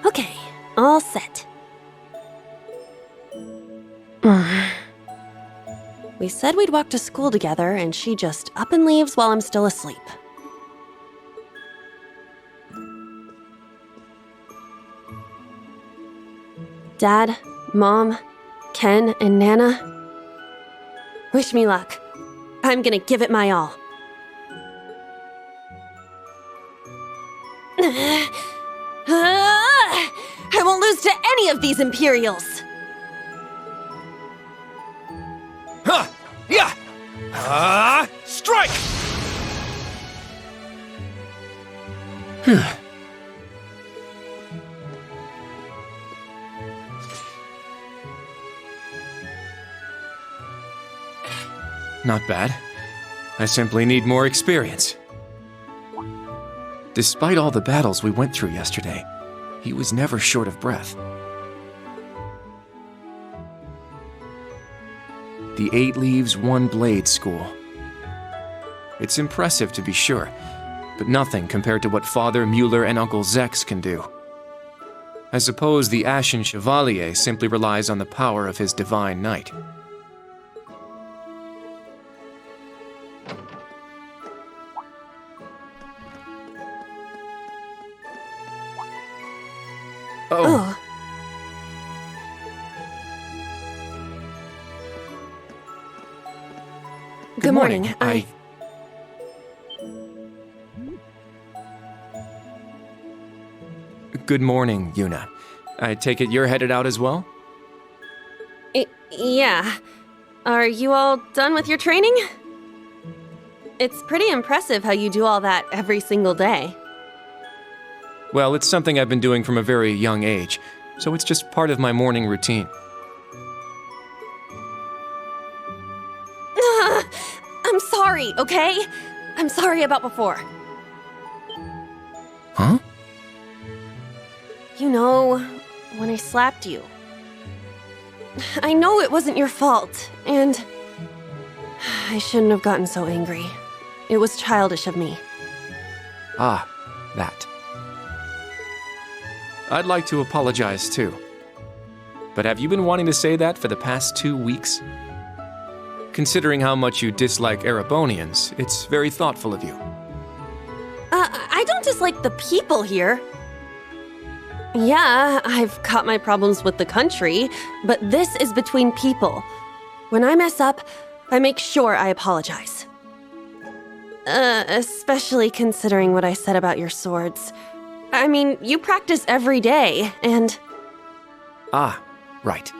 Okay, all set. We said we'd walk to school together, and she just up and leaves while I'm still asleep. Dad, Mom, Ken, and Nana, wish me luck. I'm gonna give it my all. I won't lose to any of these Imperials! Huh! Yeah! Strike! Not bad. I simply need more experience. Despite all the battles we went through yesterday, he was never short of breath. The 8 Leaves, 1 Blade School. It's impressive to be sure, but nothing compared to what Father Mueller and Uncle Zex can do. I suppose the Ashen Chevalier simply relies on the power of his Divine Knight. Oh. Good morning. Good morning, Yuna. I take it you're headed out as well? Yeah. Are you all done with your training? It's pretty impressive how you do all that every single day. Well, it's something I've been doing from a very young age, so it's just part of my morning routine. I'm sorry, okay? I'm sorry about before. Huh? You know, when I slapped you. I know it wasn't your fault, and I shouldn't have gotten so angry. It was childish of me. Ah, that. I'd like to apologize too. But have you been wanting to say that for the past 2 weeks? Considering how much you dislike Erebonians, it's very thoughtful of you. I don't dislike the people here. Yeah, I've got my problems with the country, but this is between people. When I mess up, I make sure I apologize. Especially considering what I said about your swords. I mean, you practice every day, and... Ah, right.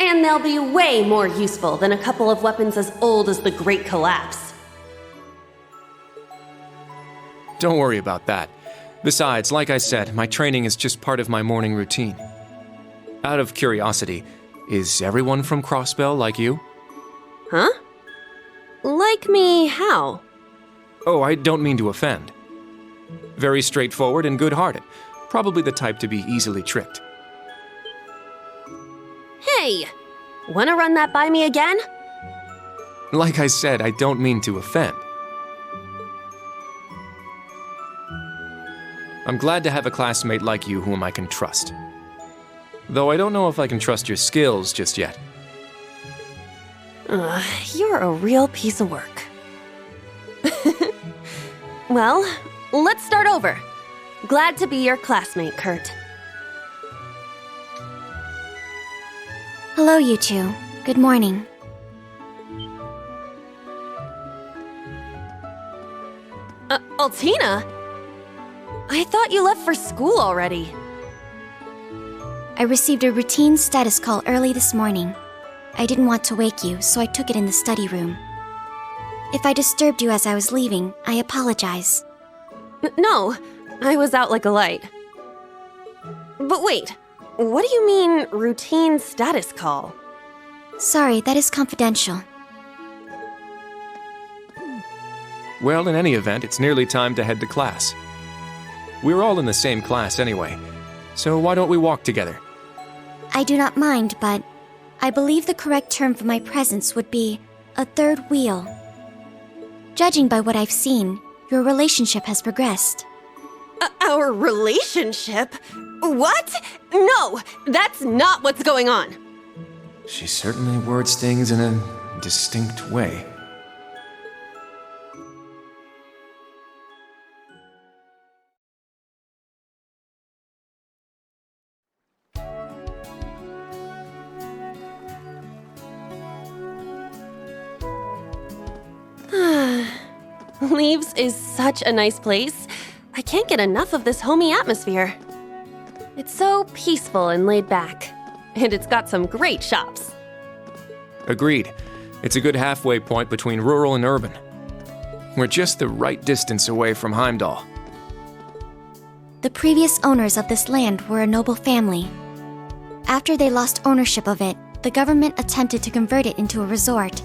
And they'll be way more useful than a couple of weapons as old as the Great Collapse. Don't worry about that. Besides, like I said, my training is just part of my morning routine. Out of curiosity, is everyone from Crossbell like you? Huh? Like me how? Oh, I don't mean to offend. Very straightforward and good-hearted. Probably the type to be easily tricked. Hey! Wanna run that by me again? Like I said, I don't mean to offend. I'm glad to have a classmate like you whom I can trust. Though I don't know if I can trust your skills just yet. You're a real piece of work. Well, let's start over. Glad to be your classmate, Kurt. Hello, you two. Good morning. Altina? I thought you left for school already. I received a routine status call early this morning. I didn't want to wake you, so I took it in the study room. If I disturbed you as I was leaving, I apologize. No, I was out like a light. But wait, what do you mean, routine status call? Sorry, that is confidential. Well, in any event, it's nearly time to head to class. We're all in the same class anyway, so why don't we walk together? I do not mind, but I believe the correct term for my presence would be a third wheel. Judging by what I've seen, your relationship has progressed. Our relationship? What? No, that's not what's going on. She certainly words things in a distinct way. Leaves is such a nice place. I can't get enough of this homey atmosphere. It's so peaceful and laid back. And it's got some great shops. Agreed. It's a good halfway point between rural and urban. We're just the right distance away from Heimdall. The previous owners of this land were a noble family. After they lost ownership of it, the government attempted to convert it into a resort.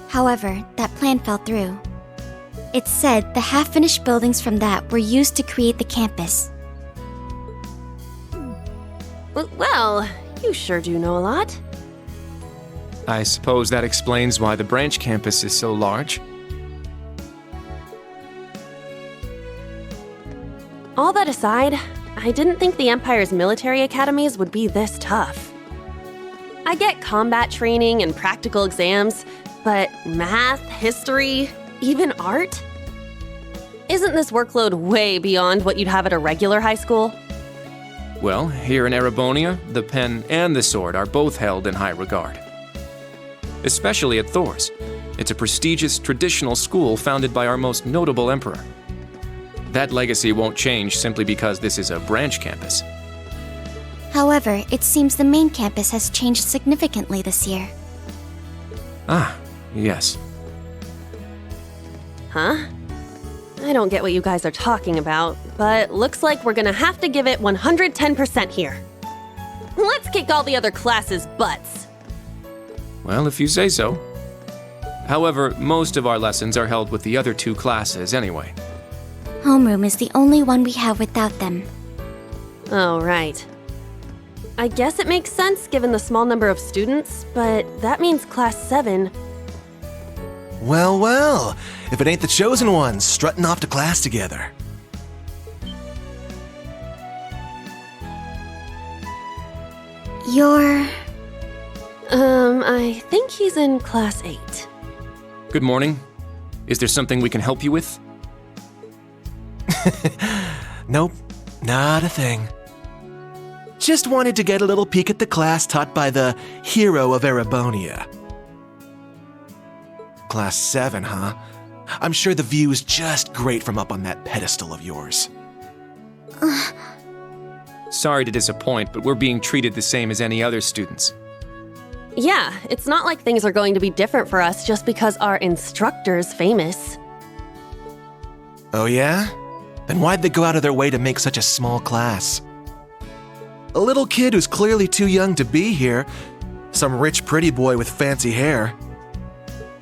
However, that plan fell through. It's said the half-finished buildings from that were used to create the campus. Well, you sure do know a lot. I suppose that explains why the branch campus is so large. All that aside, I didn't think the Empire's military academies would be this tough. I get combat training and practical exams, but math, history, even art? Isn't this workload way beyond what you'd have at a regular high school? Well, here in Erebonia, the pen and the sword are both held in high regard. Especially at Thor's. It's a prestigious traditional school founded by our most notable emperor. That legacy won't change simply because this is a branch campus. However, it seems the main campus has changed significantly this year. Ah, yes. Huh? I don't get what you guys are talking about, but looks like we're gonna have to give it 110% here. Let's kick all the other classes' butts. Well, if you say so. However, most of our lessons are held with the other two classes anyway. Homeroom is the only one we have without them. Oh, right. I guess it makes sense given the small number of students, but that means Class 7... Well, well, if it ain't the chosen ones strutting off to class together. You're... I think he's in Class 8. Good morning. Is there something we can help you with? Nope, not a thing. Just wanted to get a little peek at the class taught by the hero of Erebonia. Class 7, huh? I'm sure the view is just great from up on that pedestal of yours. Sorry to disappoint, but we're being treated the same as any other students. Yeah, it's not like things are going to be different for us just because our instructor's famous. Oh yeah? Then why'd they go out of their way to make such a small class? A little kid who's clearly too young to be here. Some rich pretty boy with fancy hair.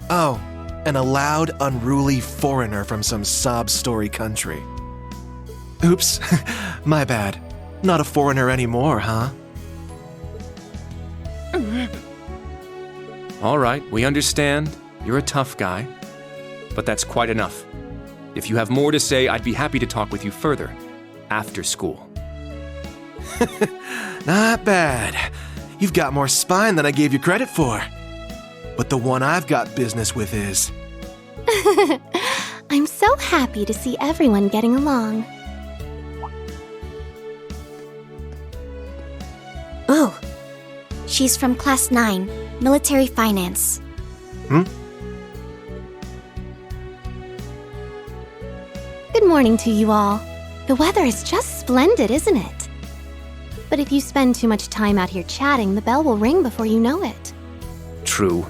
Oh, and a loud, unruly foreigner from some sob-story country. Oops, my bad. Not a foreigner anymore, huh? All right, we understand. You're a tough guy. But that's quite enough. If you have more to say, I'd be happy to talk with you further. After school. Not bad. You've got more spine than I gave you credit for. But the one I've got business with is... I'm so happy to see everyone getting along. Oh, She's from Class 9, Military Finance. Good morning to you all. The weather is just splendid, isn't it? But if you spend too much time out here chatting, the bell will ring before you know it. True.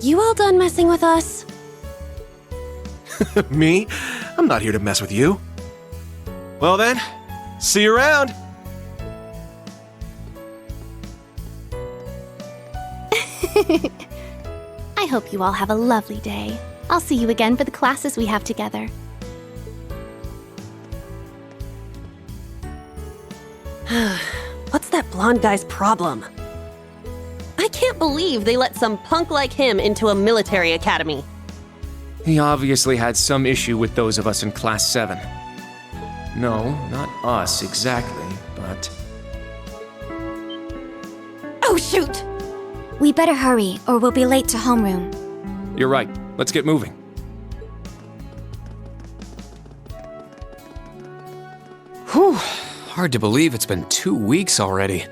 you all done messing with us? Me? I'm not here to mess with you. Well then, see you around. I hope you all have a lovely day. I'll see you again for the classes we have together. What's that blonde guy's problem? I can't believe they let some punk like him into a military academy. He obviously had some issue with those of us in Class 7. No, not us exactly, but... Oh, shoot! We better hurry, or we'll be late to homeroom. You're right. Let's get moving. Whew. Hard to believe it's been 2 weeks already.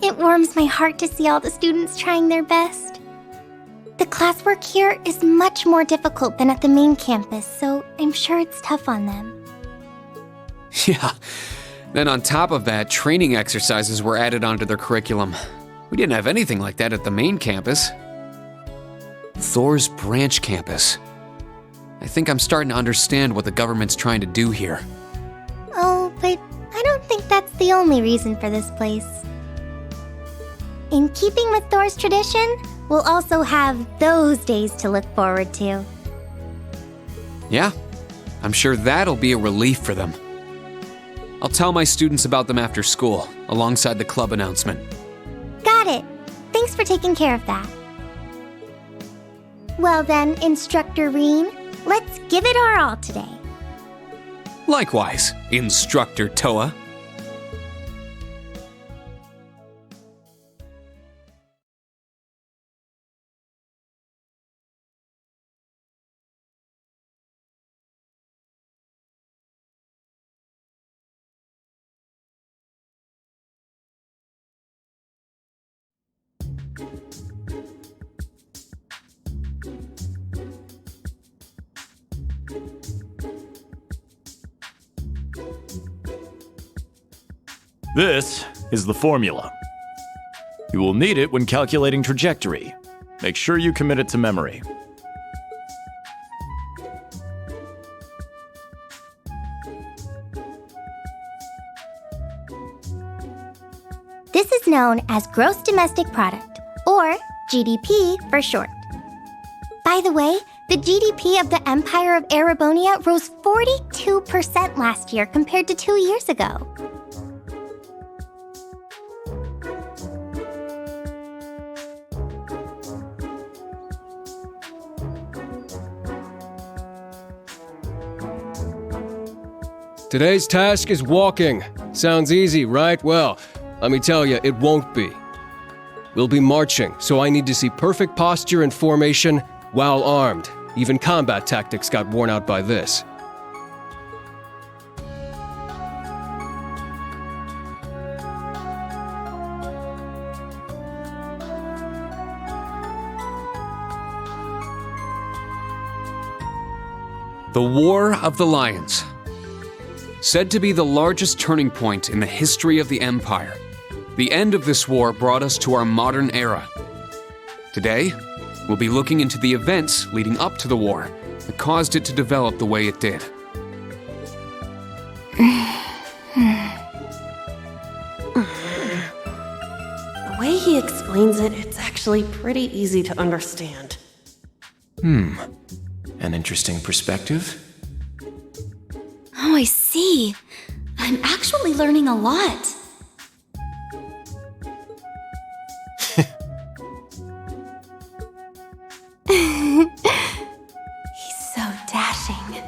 It warms my heart to see all the students trying their best. The classwork here is much more difficult than at the main campus, so I'm sure it's tough on them. Yeah. Then on top of that, training exercises were added onto their curriculum. We didn't have anything like that at the main campus. Thor's branch campus. I think I'm starting to understand what the government's trying to do here. Oh, but I don't think that's the only reason for this place. In keeping with Thor's tradition, we'll also have those days to look forward to. Yeah, I'm sure that'll be a relief for them. I'll tell my students about them after school, alongside the club announcement. Got it. Thanks for taking care of that. Well then, Instructor Rean, let's give it our all today. Likewise, Instructor Toa. This is the formula. You will need it when calculating trajectory. Make sure you commit it to memory. This is known as Gross Domestic Product, or GDP for short. By the way, the GDP of the Empire of Erebonia rose 42% last year compared to 2 years ago. Today's task is walking. Sounds easy, right? Well, let me tell you, it won't be. We'll be marching, so I need to see perfect posture and formation while armed. Even combat tactics got worn out by this. The War of the Lions. Said to be the largest turning point in the history of the Empire, the end of this war brought us to our modern era. Today, we'll be looking into the events leading up to the war that caused it to develop the way it did. The way he explains it, it's actually pretty easy to understand. An interesting perspective. Oh, I see. I'm actually learning a lot. He's so dashing.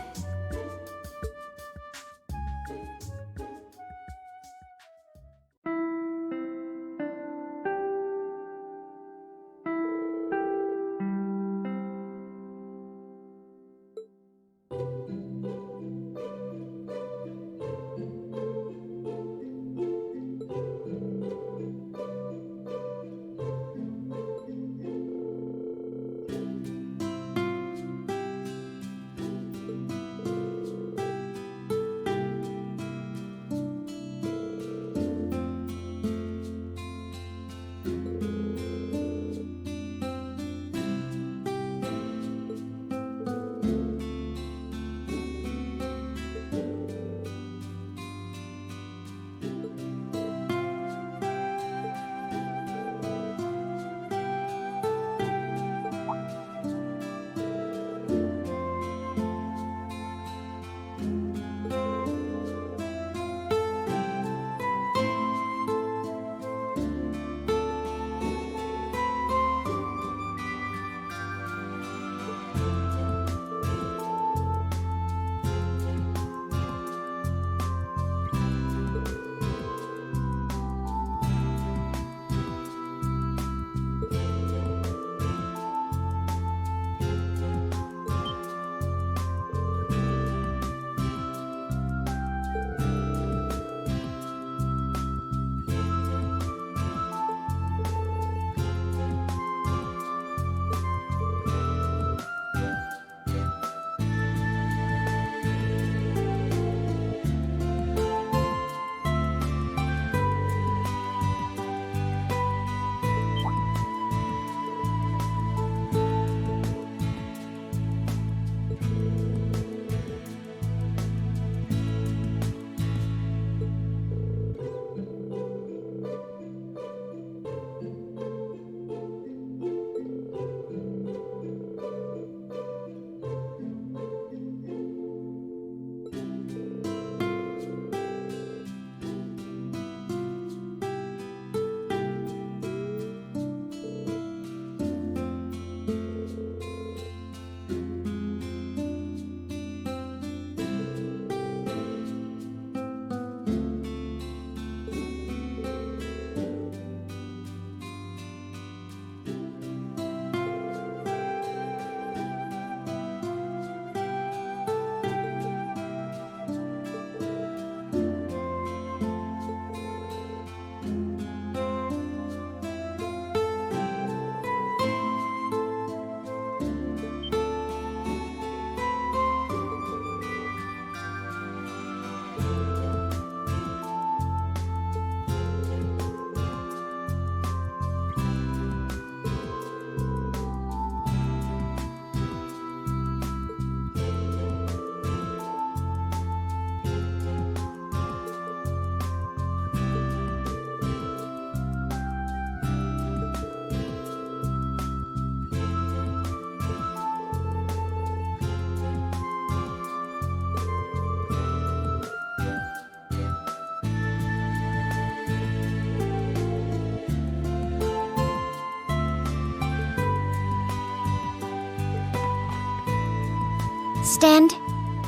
Stand,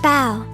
bow.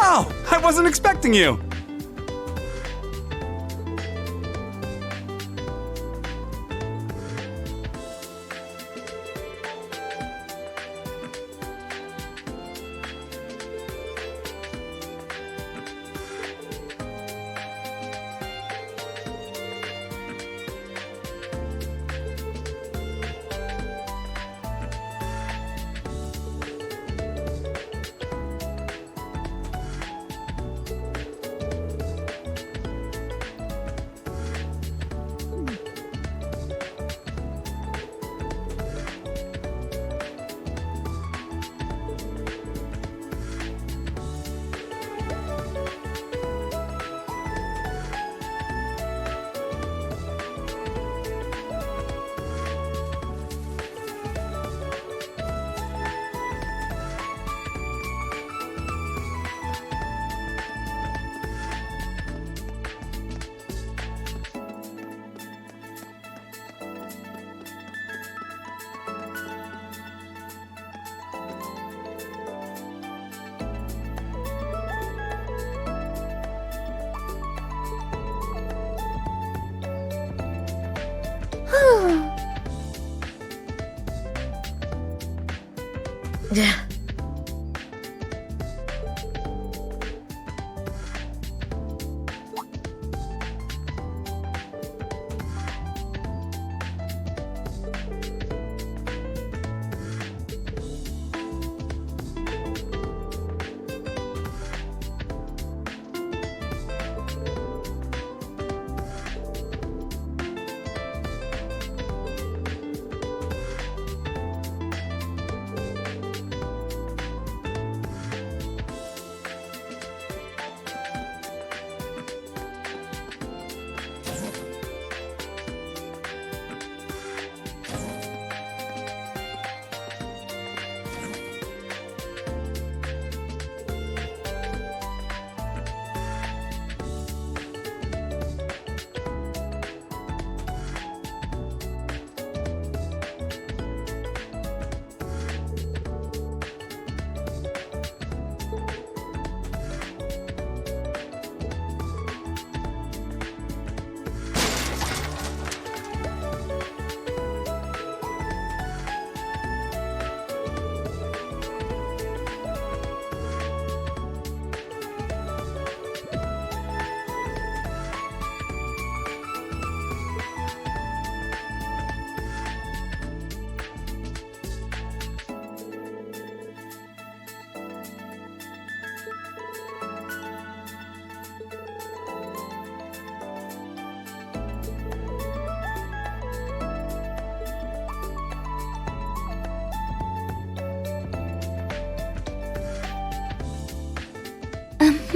Oh, I wasn't expecting you!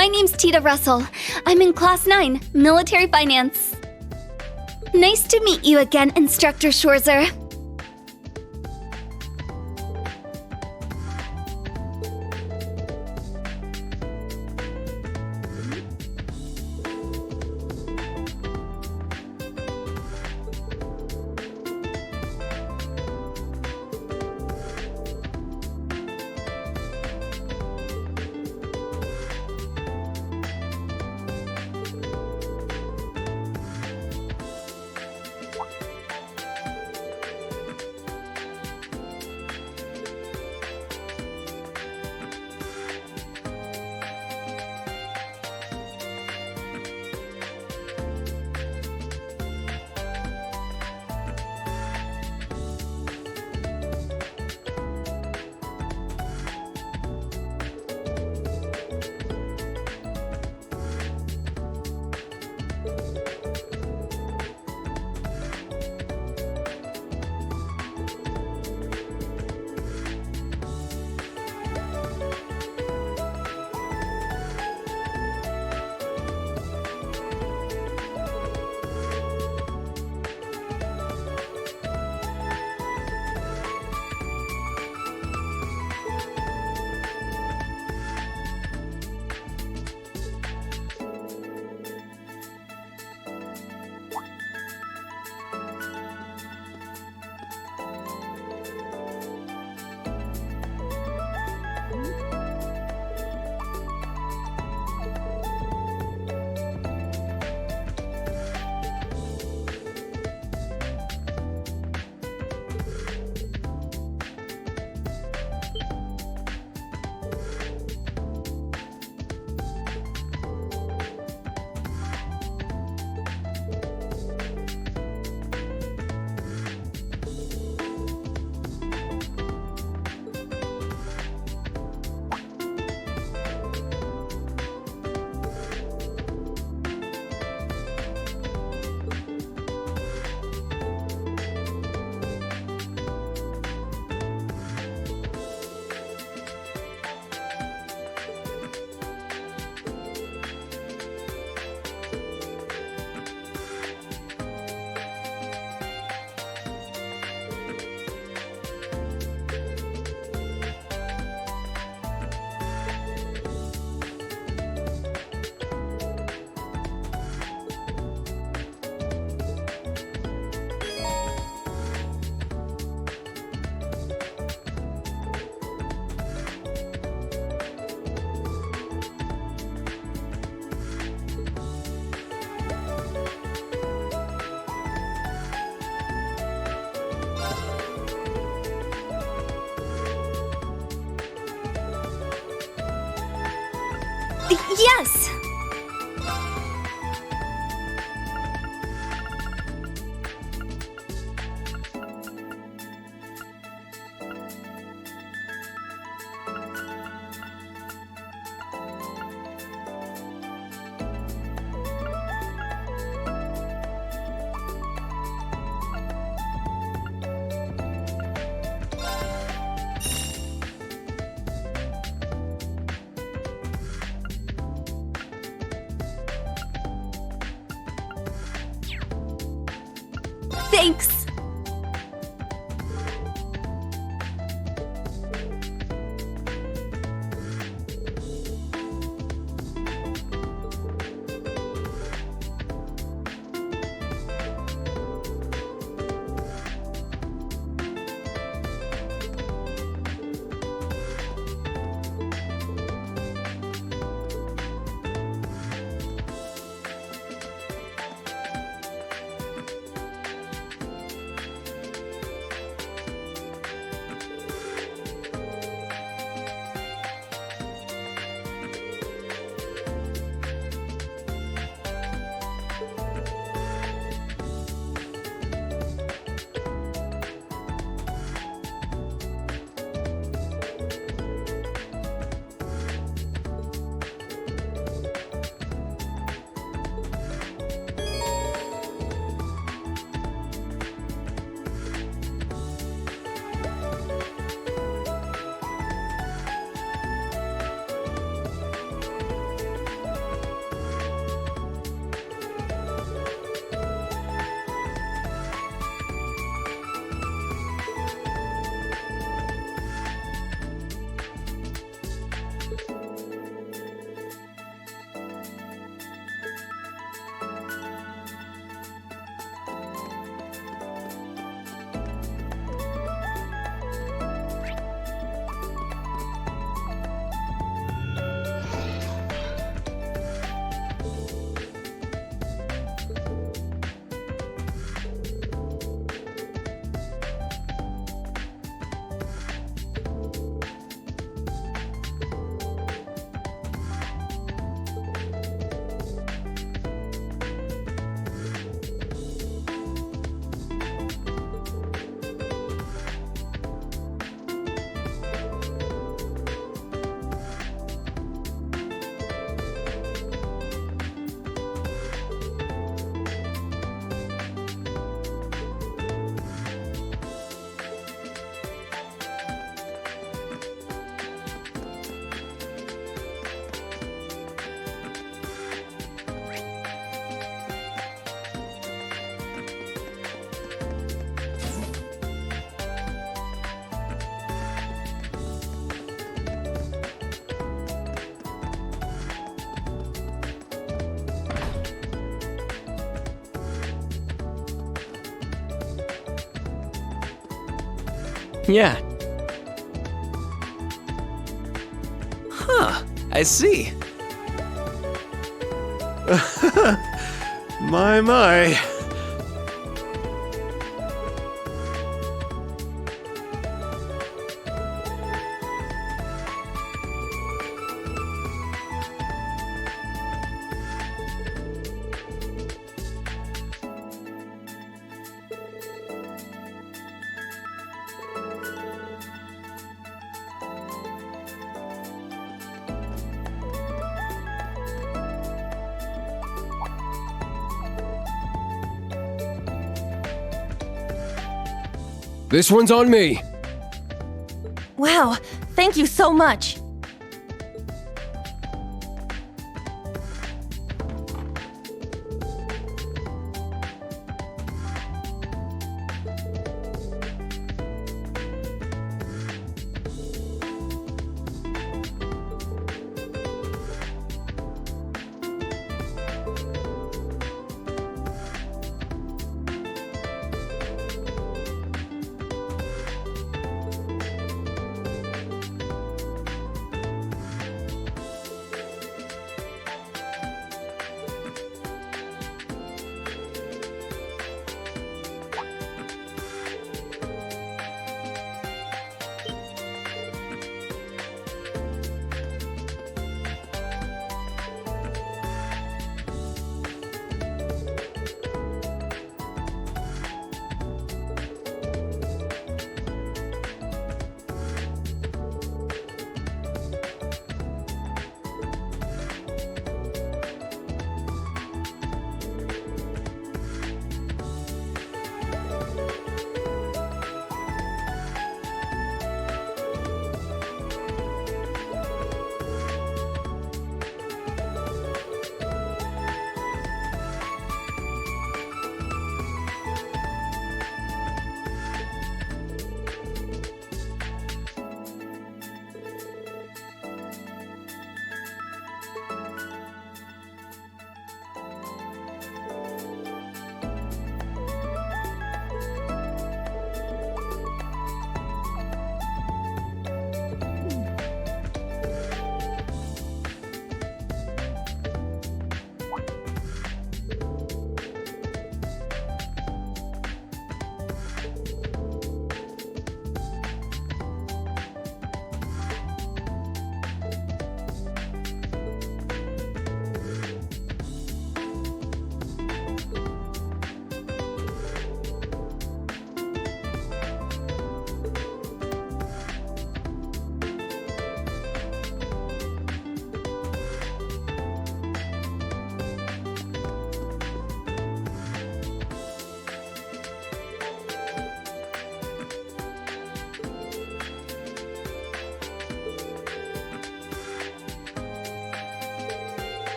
My name's Tita Russell. I'm in Class 9, Military Finance. Nice to meet you again, Instructor Schwarzer. Yes! Thanks! Yeah. Huh, I see. My. This one's on me. Wow, thank you so much.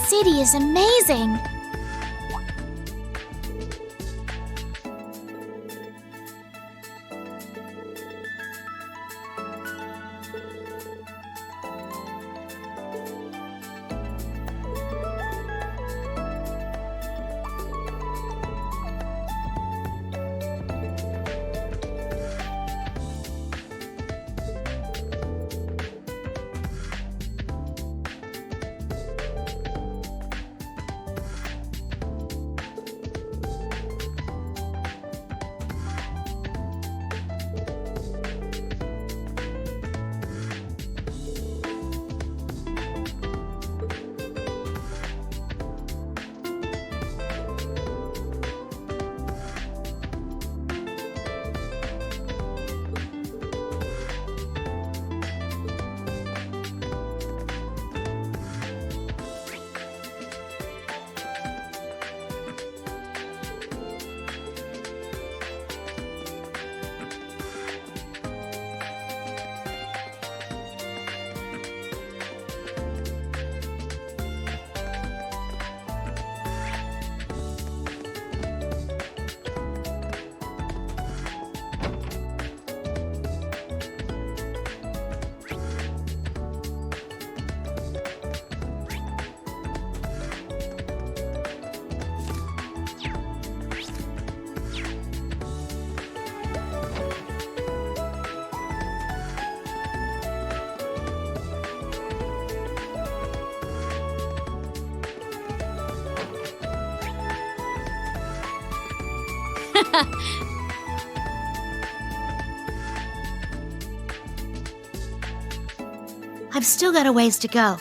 city is amazing. I've still got a ways to go.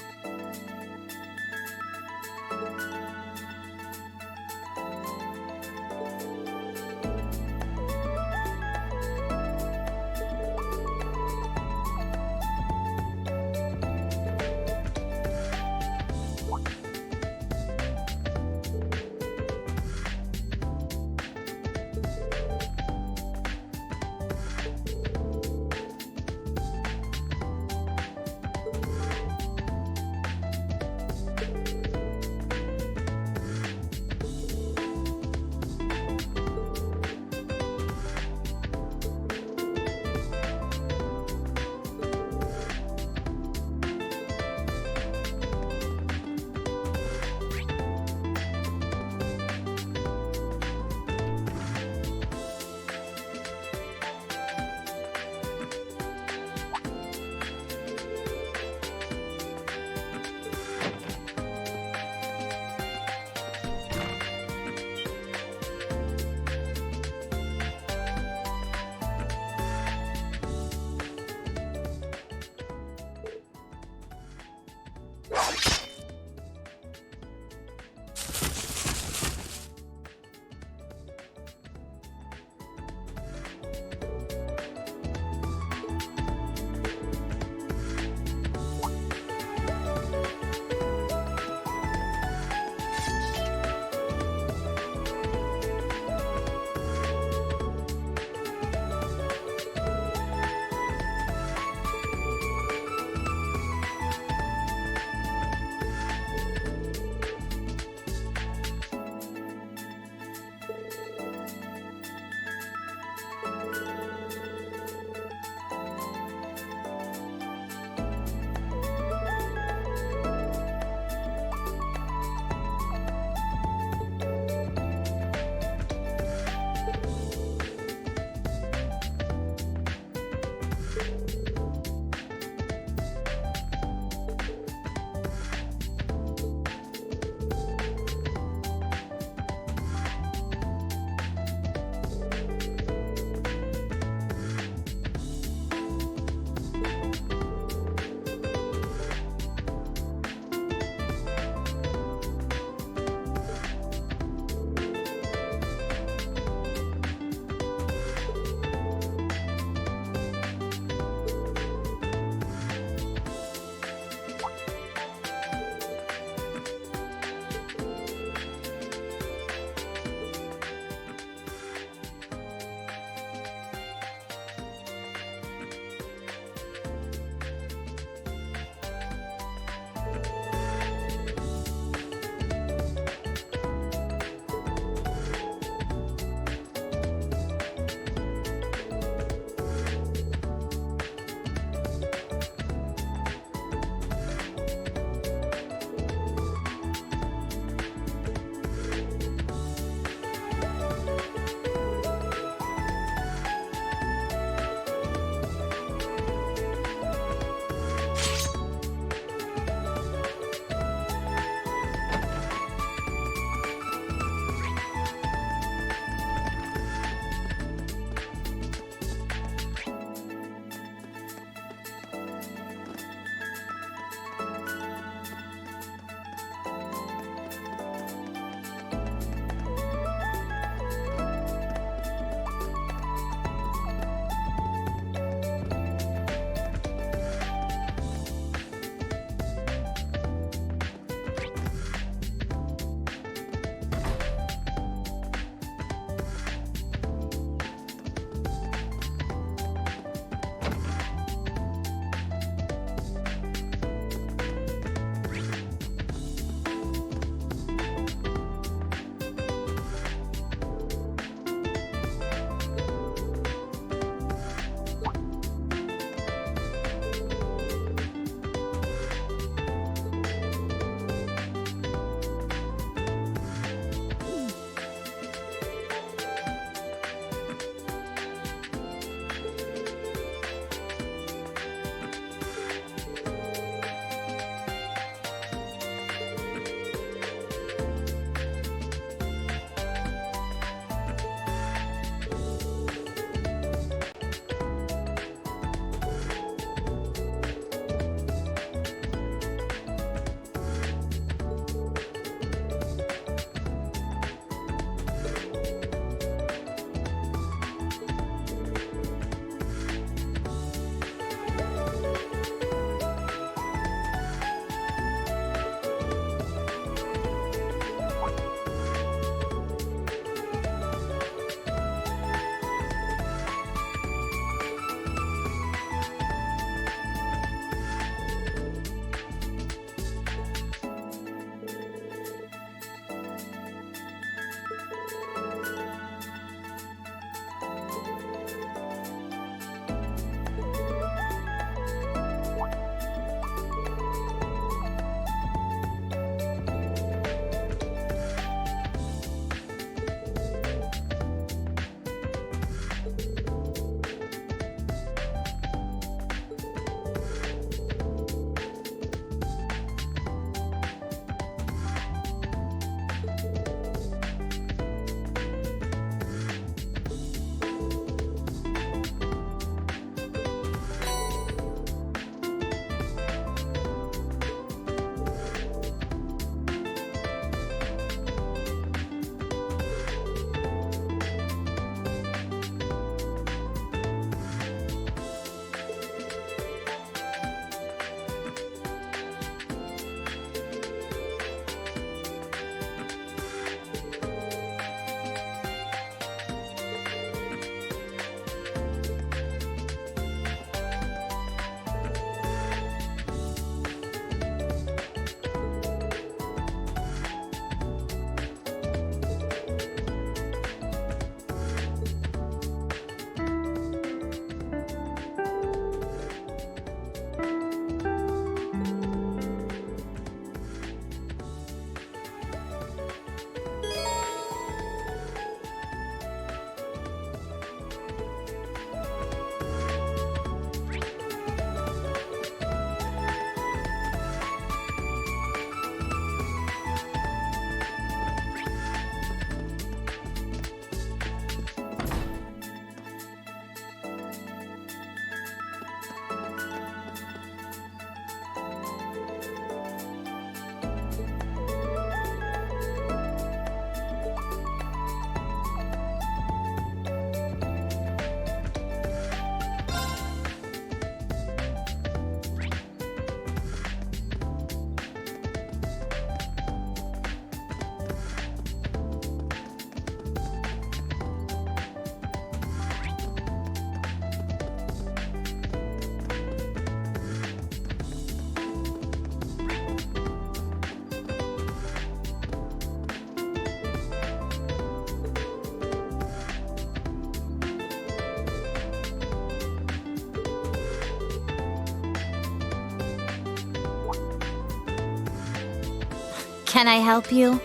Can I help you?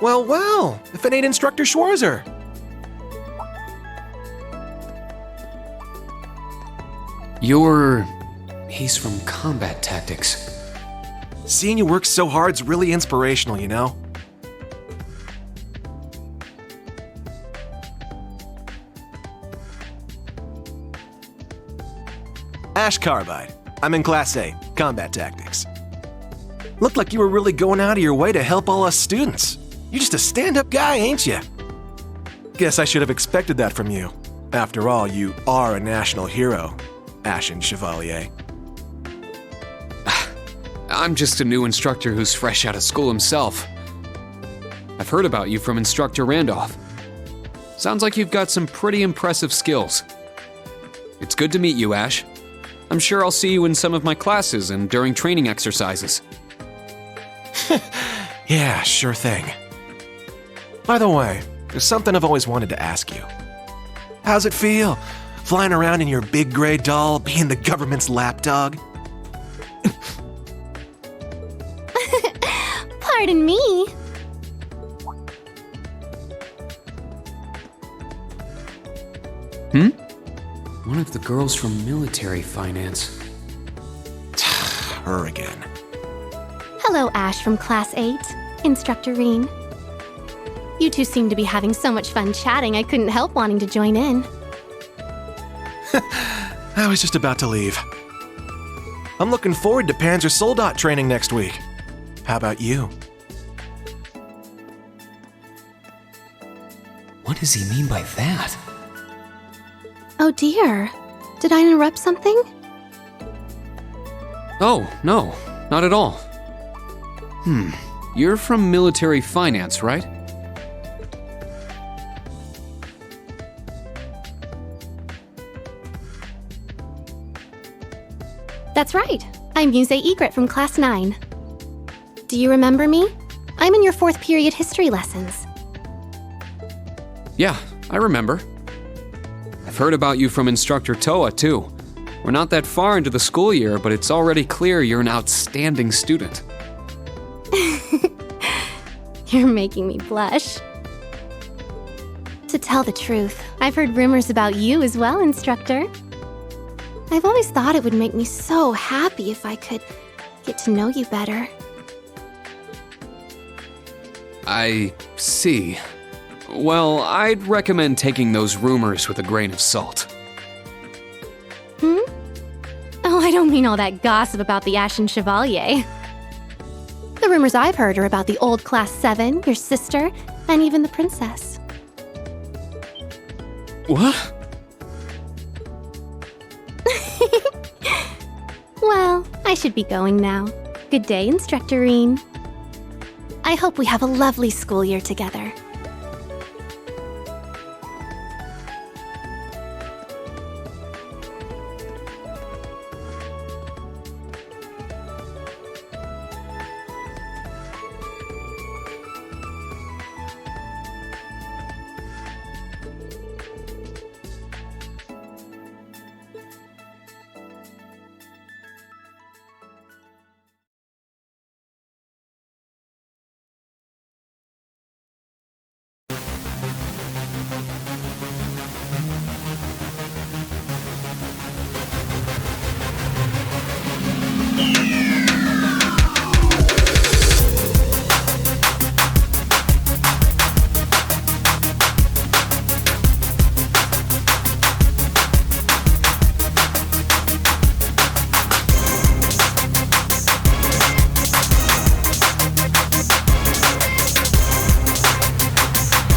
Well, if it ain't Instructor Schwarzer. He's from combat tactics. Seeing you work so hard's really inspirational, you know? Ash Carbide. I'm in Class A, Combat Tactics. Looked like you were really going out of your way to help all us students. You're just a stand-up guy, ain't you? Guess I should have expected that from you. After all, you are a national hero, Ashen Chevalier. I'm just a new instructor who's fresh out of school himself. I've heard about you from Instructor Randolph. Sounds like you've got some pretty impressive skills. It's good to meet you, Ash. I'm sure I'll see you in some of my classes and during training exercises. Yeah, sure thing. By the way, there's something I've always wanted to ask you. How's it feel, flying around in your big gray doll, being the government's lapdog? Pardon me. One of the girls from military finance. Her again. Hello, Ash from Class 8, Instructor Rean. You two seem to be having so much fun chatting, I couldn't help wanting to join in. I was just about to leave. I'm looking forward to Panzer Soldat training next week. How about you? What does he mean by that? Oh dear. Did I interrupt something? Oh, no, not at all. You're from military finance, right? That's right. I'm Muse Egret from Class 9. Do you remember me? I'm in your 4th period history lessons. Yeah, I remember. I've heard about you from Instructor Toa, too. We're not that far into the school year, but it's already clear you're an outstanding student. You're making me blush. To tell the truth, I've heard rumors about you as well, Instructor. I've always thought it would make me so happy if I could get to know you better. I see. Well, I'd recommend taking those rumors with a grain of salt. Oh, I don't mean all that gossip about the Ashen Chevalier. The rumors I've heard are about the old Class 7, your sister, and even the princess. What? Well, I should be going now. Good day, Instructor Rean. I hope we have a lovely school year together.